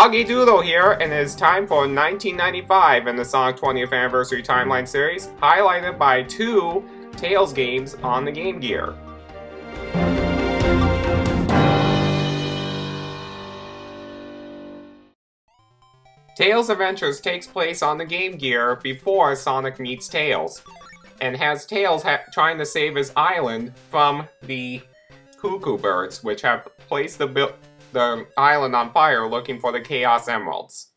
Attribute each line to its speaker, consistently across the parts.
Speaker 1: Doggy Doodle here, and it is time for 1995 in the Sonic 20th Anniversary Timeline series, highlighted by two Tails games on the Game Gear. Tails Adventures takes place on the Game Gear before Sonic meets Tails, and has Tails trying to save his island from the Cuckoo Birds, which have placed the island on fire looking for the Chaos Emeralds.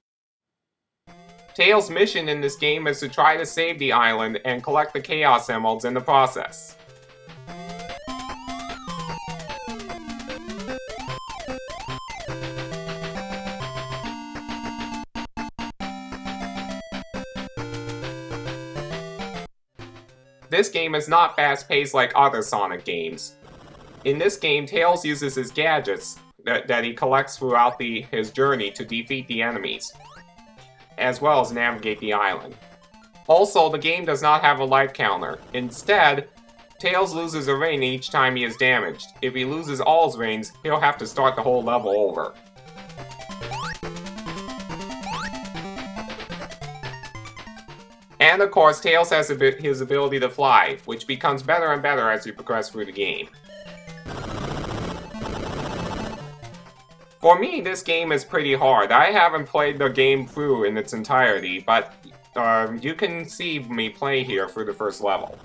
Speaker 1: Tails' mission in this game is to try to save the island and collect the Chaos Emeralds in the process. This game is not fast-paced like other Sonic games. In this game, Tails uses his gadgets that he collects throughout his journey to defeat the enemies, as well as navigate the island. Also, the game does not have a life counter. Instead, Tails loses a ring each time he is damaged. If he loses all his rings, he'll have to start the whole level over. And of course, Tails has his ability to fly, which becomes better and better as you progress through the game. For me, this game is pretty hard. I haven't played the game through in its entirety, but you can see me play here through the first level.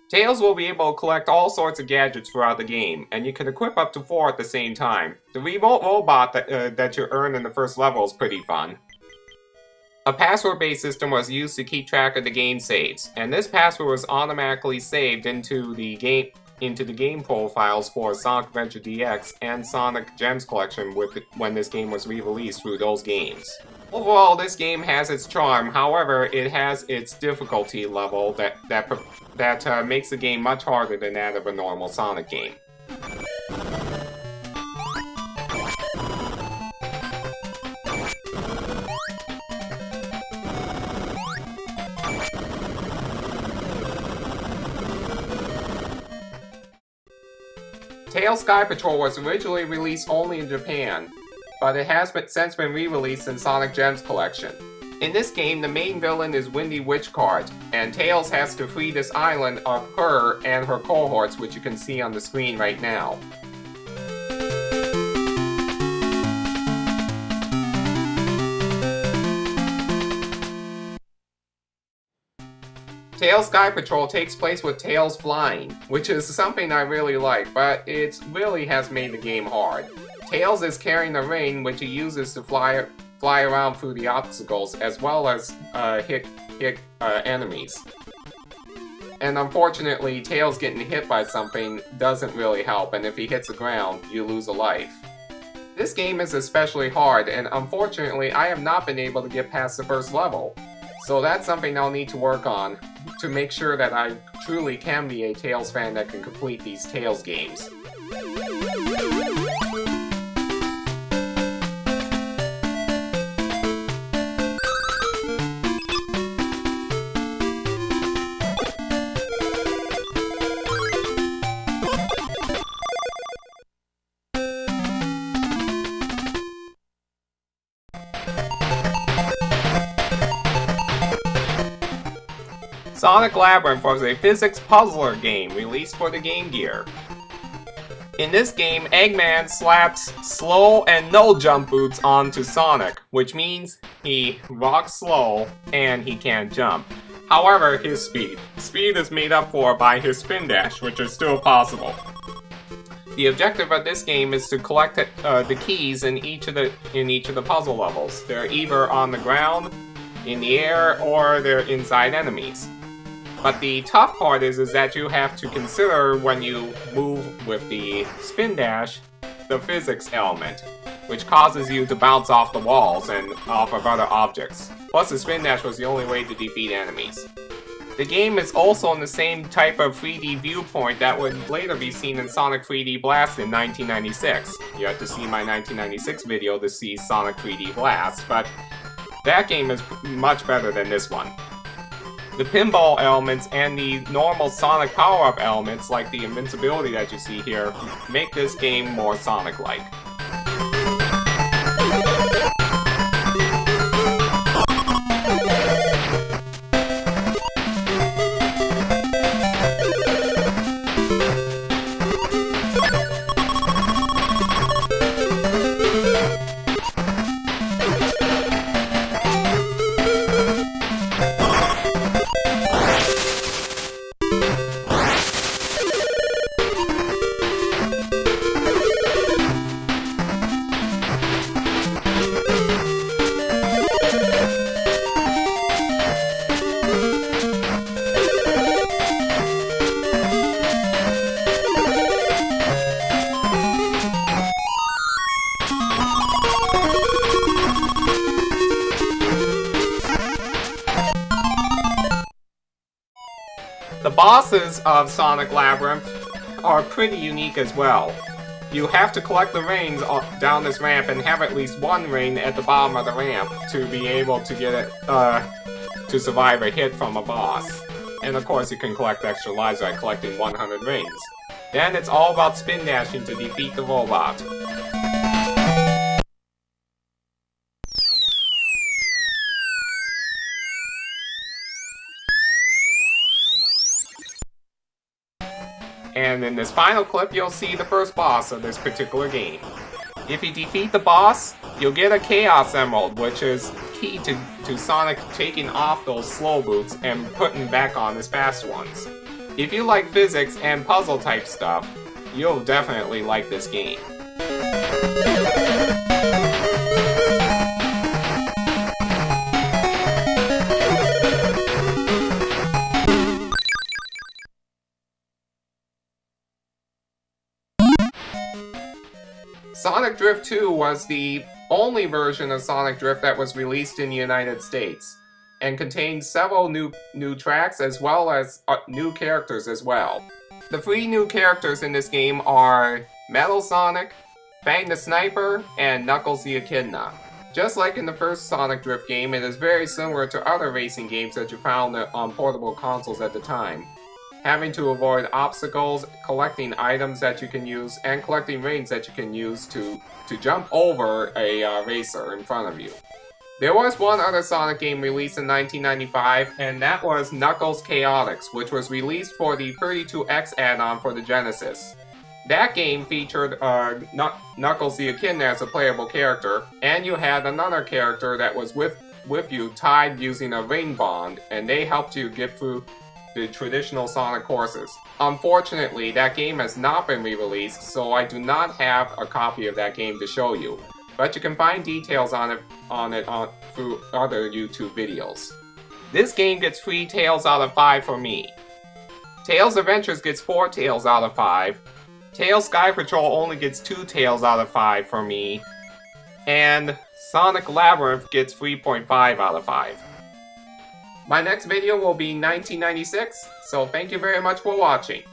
Speaker 1: Tails will be able to collect all sorts of gadgets throughout the game, and you can equip up to 4 at the same time. The remote robot that you earn in the first level is pretty fun. A password-based system was used to keep track of the game saves, and this password was automatically saved into the game profiles for Sonic Adventure DX and Sonic Gems Collection when this game was re-released through those games. Overall, this game has its charm, however, it has its difficulty level that makes the game much harder than that of a normal Sonic game. Tails Sky Patrol was originally released only in Japan, but it has since been re-released in Sonic Gems Collection. In this game, the main villain is Windy Witchcart, and Tails has to free this island of her and her cohorts, which you can see on the screen right now. Tails Sky Patrol takes place with Tails flying, which is something I really like, but it really has made the game hard. Tails is carrying a ring which he uses to fly around through the obstacles, as well as hit enemies. And unfortunately, Tails getting hit by something doesn't really help, and if he hits the ground, you lose a life. This game is especially hard, and unfortunately, I have not been able to get past the first level. So that's something I'll need to work on to make sure that I truly can be a Tails fan that can complete these Tails games. Sonic Labyrinth was a physics puzzler game released for the Game Gear. In this game, Eggman slaps slow and no jump boots onto Sonic, which means he walks slow and he can't jump. However, his speed is made up for by his spin dash, which is still possible. The objective of this game is to collect the keys in each of the puzzle levels. They're either on the ground, in the air, or they're inside enemies. But the tough part is that you have to consider when you move with the spin dash, the physics element, which causes you to bounce off the walls and off of other objects. Plus the spin dash was the only way to defeat enemies. The game is also in the same type of 3D viewpoint that would later be seen in Sonic 3D Blast in 1996. You have to see my 1996 video to see Sonic 3D Blast, but that game is much better than this one. The pinball elements and the normal Sonic power-up elements, like the invincibility that you see here, make this game more Sonic-like. The bosses of Sonic Labyrinth are pretty unique as well. You have to collect the rings down this ramp and have at least one ring at the bottom of the ramp to be able to get it, to survive a hit from a boss. And of course you can collect extra lives by collecting 100 rings. Then it's all about spin dashing to defeat the robot. And in this final clip, you'll see the first boss of this particular game. If you defeat the boss, you'll get a Chaos Emerald, which is key to Sonic taking off those slow boots and putting back on his fast ones. If you like physics and puzzle type stuff, you'll definitely like this game. Sonic Drift 2 was the only version of Sonic Drift that was released in the United States, and contained several new tracks as well as new characters as well. The 3 new characters in this game are Metal Sonic, Fang the Sniper, and Knuckles the Echidna. Just like in the first Sonic Drift game, it is very similar to other racing games that you found on portable consoles at the time. Having to avoid obstacles, collecting items that you can use, and collecting rings that you can use to jump over a racer in front of you. There was one other Sonic game released in 1995, and that was Knuckles Chaotix, which was released for the 32X add-on for the Genesis. That game featured Knuckles the Echidna as a playable character, and you had another character that was with you tied using a ring bond, and they helped you get through the traditional Sonic courses. Unfortunately, that game has not been re-released, so I do not have a copy of that game to show you. But you can find details on it through other YouTube videos. This game gets 3 tails out of 5 for me. Tails Adventures gets 4 tails out of 5. Tails Sky Patrol only gets 2 tails out of 5 for me. And Sonic Labyrinth gets 3.5 out of 5. My next video will be 1996, so thank you very much for watching.